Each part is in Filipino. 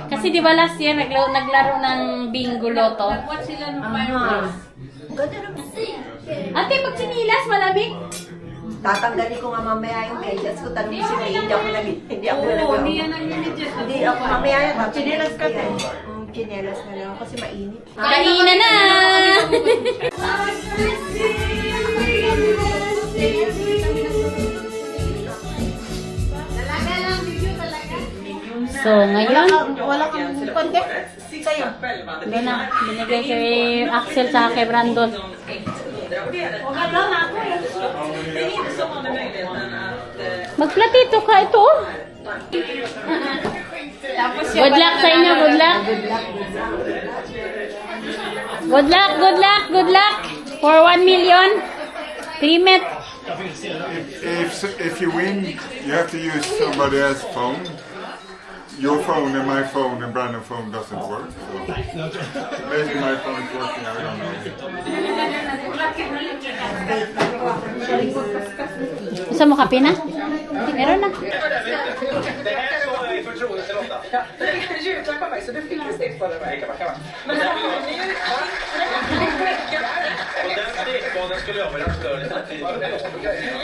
Kasi di ba last year naglaro ng bingo loto? Nag-watch sila ng fireworks. Ate, pag sinilas, malamig? Tatanggalin ko nga mamaya yung medyas ko. Tanong si May, hindi ako Oo, hindi yan nag-immediate. Hindi ako mamaya yan. Chinelas ka din. Chinelas na lang kasi mainit. Kainan na! So, ngayon, Wala kang konti. Sa'yo. doon na, binigay kay Axel sa kay Brandon. Magplatito ka ito. Good luck sa inyo, good luck. Good luck, good luck, good luck. For 1 million. Trimmet. If you win, you have to use somebody else's phone. Your phone and my phone and Brandon's phone doesn't work. So maybe my phone is working, I don't know. Gusto mo kape na? Meron na. Den skulle jag vilja störa lite.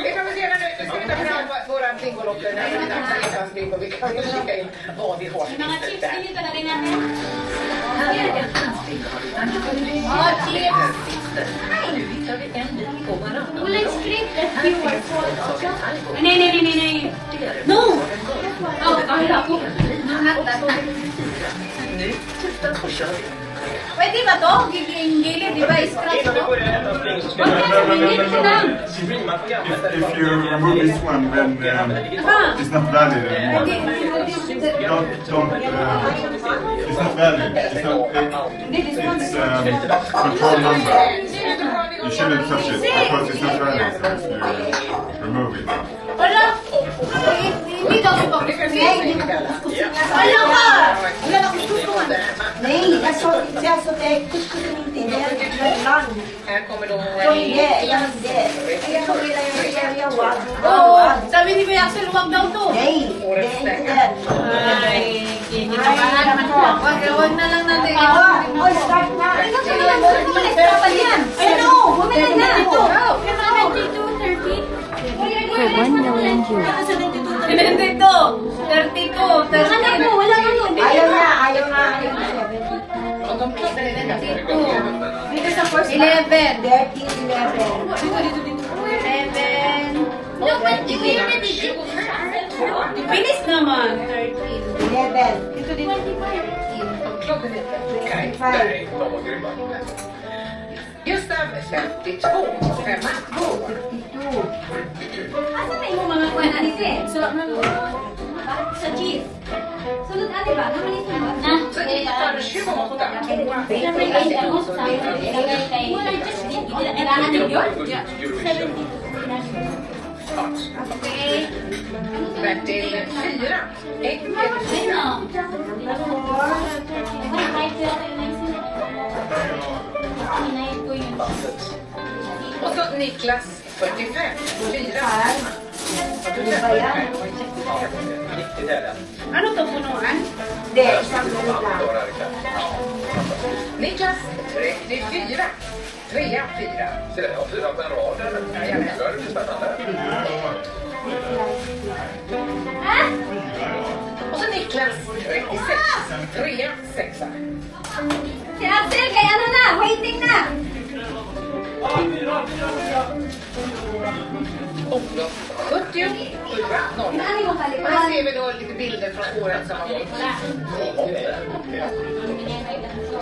Vi kan väl se nu, nu ska vi ta fram våran bingolotter när det är dags att hitta en bingo. Vi kan väl kika in vad vi har. Mga chips, hindi talaga natin. Oh, chips! Wala yung script. Nej. No! Oh, kahit ako. Pwede ba to? Gilid, di ba? Scratch to? If you remove this one, then it's not valid anymore. It's not valid. It's control number. You shouldn't touch it because it's not valid if you remove it. Wala! Hindi daw ito. Wala ka! Wala na kuskusun. Nej, alltså det är kuskusun inte. Det är land. Här kommer då... Oo, sabi ni Kuya Axel, huwag daw to. Nej, det är inte den. Ay, kinabahan naman po. Huwag na lang natin. Oj, start na. Ay, no! Bumili na ito. 22, 30. For 1 million Jews. 32, 32, 32. Hanap mo, wala ka yun. Ayaw na. Dito sa first 11. 13, 11. 11. No, but you already did. Bilis naman. 11. Dito din. 25. Just det, 52. Femma. 52. Asa na yung mga kuha natin eh? Sa cheese. Sunod ate ba? Namalis mo ba? Na? Så hittar 28. Siyempre kayo sa mo sa ilagay kay... Wala, just did. Kailangan nyo yun? 70. Okay. Bertil 4. Ano? Och så Niklas 45. 4. Ano to punuan? Det är samma lang. Niklas 34. 3, 4. Se där, jag har 4 på en rad. Det blir spännande. Och så Niklas 36. 3, 6. Si Axel, kay ano na? Waiting na! Olof 70. 0. Ano mo Och här kalipan? ser vi då lite bilder från åren som har gått.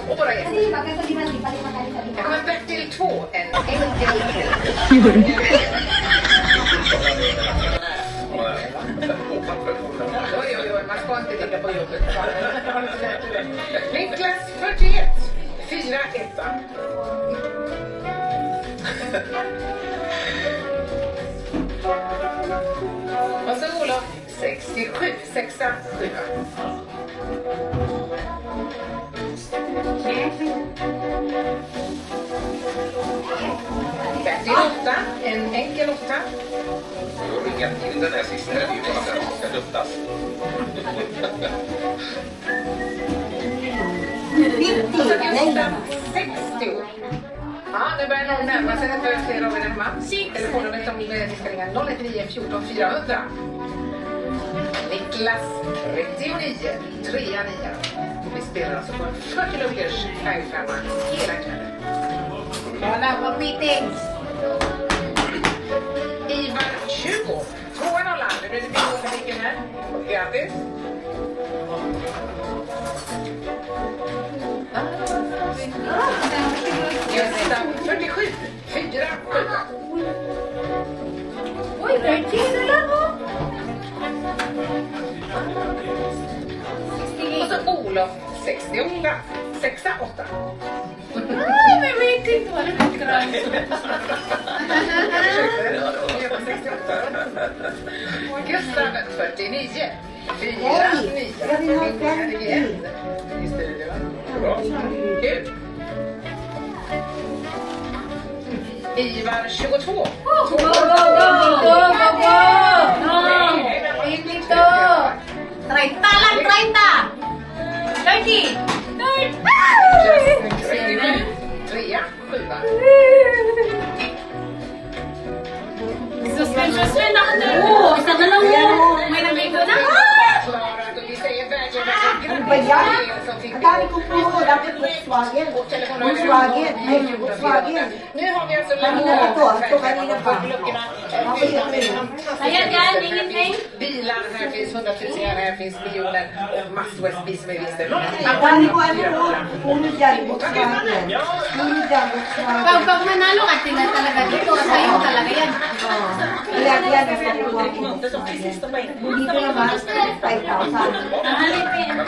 Och våra gäster. Kasi bagay sa liman, di pa lima kali sa Här liman. kommer Bertil 2. En enkel Oj, oj, oj, man ska inte ligga på jobbet. Niklas 41. 4, 1. Och så Olof 67. 6, 7. Bertil 8. En enkel 8. Då ringer jag till den här sista. Det är ju bara för att de ska duttas. 60. Ja, nu börjar någon närma sig. Nu ser vi den hemma. Telefonnumret som ni ska ringa 019 14 400. Niklas 39 39. Vi spelar alltså på en 40 luckers färgskärmar hela kvällen. Wala pa meeting. Ivar 20. 2-0 land. Nu blir det bingo-musiken här. Grattis. Gösta 47. 4 7. Uy, 13 na lang oh. Och så Olof 68. 6 8. Ay, may meeting. Wala kang krans. Gustav 49. 4 9. jag vill ha 50. Visst är det bra. Kul. Ivar 22. Go, go, go, go, go. Dito. 30 lang, 30. 30. 3 7. Suspension ako na. Oo, isa na lang mo. May nabay ko na. Ano ba yan? Ang dami kong puno. Dapat Volkswagen. Volkswagen. Ay, Volkswagen. Nu har vi alltså Kanina pa to. Ito kanina pa. Mamaya ko yun. Ayan yan, ingenting. bilar, här finns 100 000, här finns miljoner och massor av spis med vinster. Ang dami ko ano po. Puno dyan. Volkswagen. Puno dyan. Volkswagen. Pag manalo ka, tingnan talaga dito. Sa'yo talaga yan. Ilan yan. Nakuha ko Volkswagen. Dito naman, 5,000.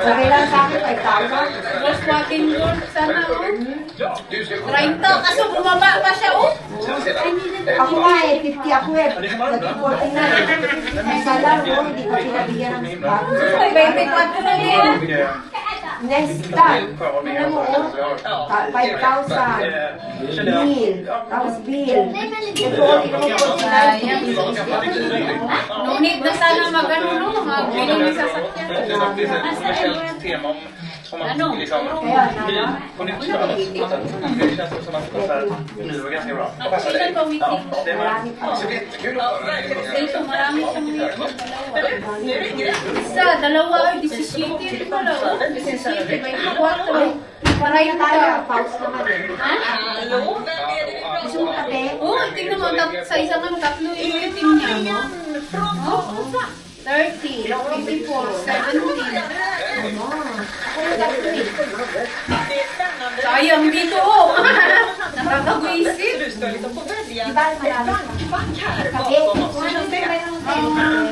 Sabi lang sa akin, 5,000. Volkswagen Golf, sana oh. Ja, du ska 30, kaso bumaba pa siya oh. Ako nga eh, 50 ako eh. Nag-40 na eh. Isa lang ko, hindi ko pinabigyan ng bago. May 24 na yan. Nesta. Ano mo, 5,000. Bill. Tapos bill. Ito, Sayang. No need na sana mag-ano no, mag-bili ng sasakyan. Det är ett kommersiellt tema om man liksom kaya na. på nytt köra något. Det känns som att det är nu var ganska bra. Ilan pa meeting? Det var så jättekul att höra. Dito, marami siyang meeting. Isa, dalawa, 17, ito pala oh. 17, may 4. Parang tayo, pause naman eh. Ha? Gusto mo kape? Oo, tingnan mo, sa isang ano, tatlo yung meeting niya mo. Oo, 30, 54, 17. Ano? Ako na dito eh. Sayang dito, oh. Nakakabwisit. Di ba marami? Kape?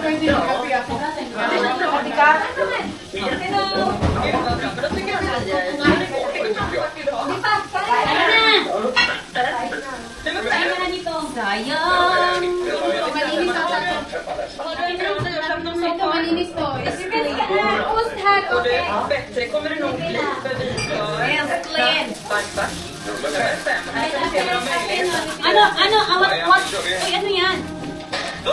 Pwede na kape ako. Kape ka? Sayang. Malinis ako. Ito, malinis to. Ost här uppe. Bättre kommer det nog bli för vi ska... Clean. Ano, what? Uy, ano yan? 254.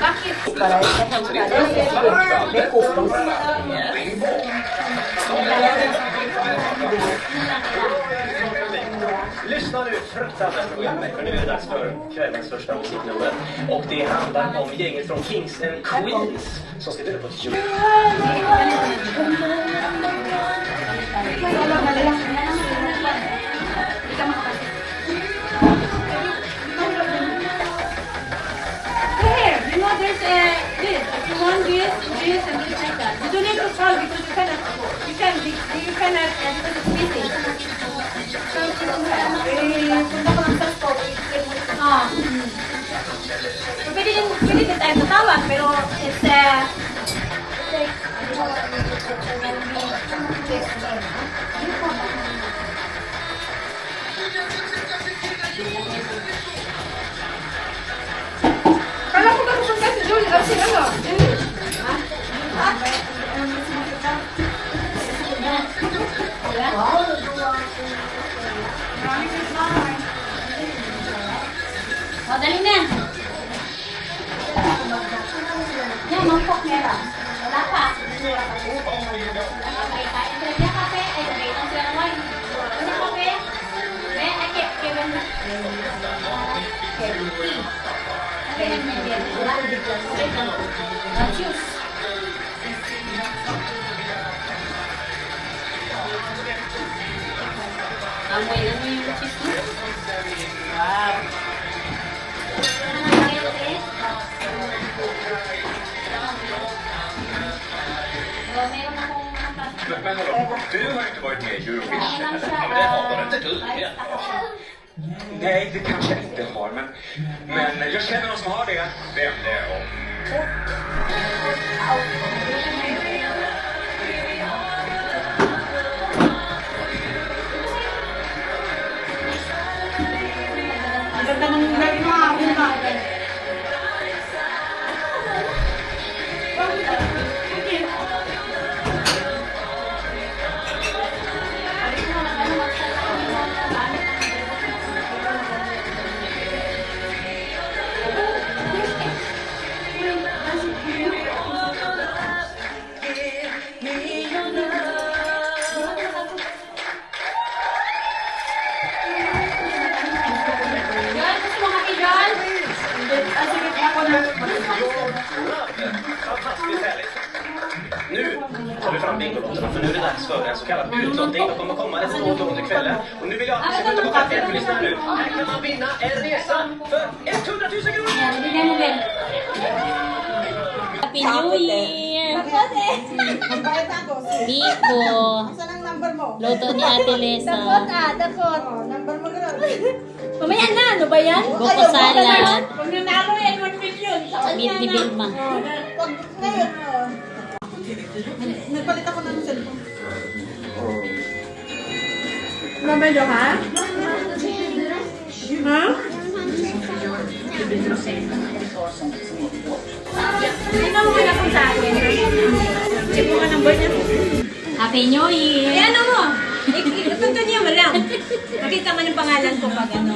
Bakit? Para may kupos. Lyssna nu fruktansvärt programmet för nu är det dags för kvällens första musiknummer. Och det handlar om gänget från Kings and Queens som ska dela på ett jul. Here, you know there's a this. If you want this, and this like that. You don't need to call because you cannot because it's missing. Punta ko lang sa store. Ah. So, pwede din tayo tatawag, pero it's like, Mangkok meron. Wala pa. Okay, kain sila niya kape. Ay, sabay lang sila ng wine. Ano kape? Ay, Kevin. Kevin niya din. Wala. Choose. Amoy yung cheese mo. Wow. Ano na kayo, te? Meron akong Men hallå, du har inte varit med i Eurovision. Ja, men det har du inte du. Nej, det kanske jag inte har, men jag känner någon som har det. Vem det är och... Ang ganda ng light mo, yun na. Fantastiskt härligt. Nu tar vi fram Bingolotterna för nu är det dags för en så kallad utlottning. De kommer komma nästa år under kvällen. Och nu vill jag att vi ska gå på kafé för lyssna nu. Här kan man vinna en resa för 100 000 kronor! Yan, bigyan mo, Ben. Happy New Year! Magbayad ako. Biko! Saan ang number mo? Luto ni Ate Lesa. Dapot. Oh, number mo gano'n. Mamaya na, ano ba yan? Buko salad. Pag nanalo yan, 1 million. Sa kanya Meat ni na. Vilma. Pag ngayon, nagpalit ako ng cellphone. Mamaya ha? Ha? Ano mo na kung sa akin? Check mo ka number niya. Happy New Year! Eh ano mo? Ituntun niya mo lang. Makita mo ng pangalan ko pag ano.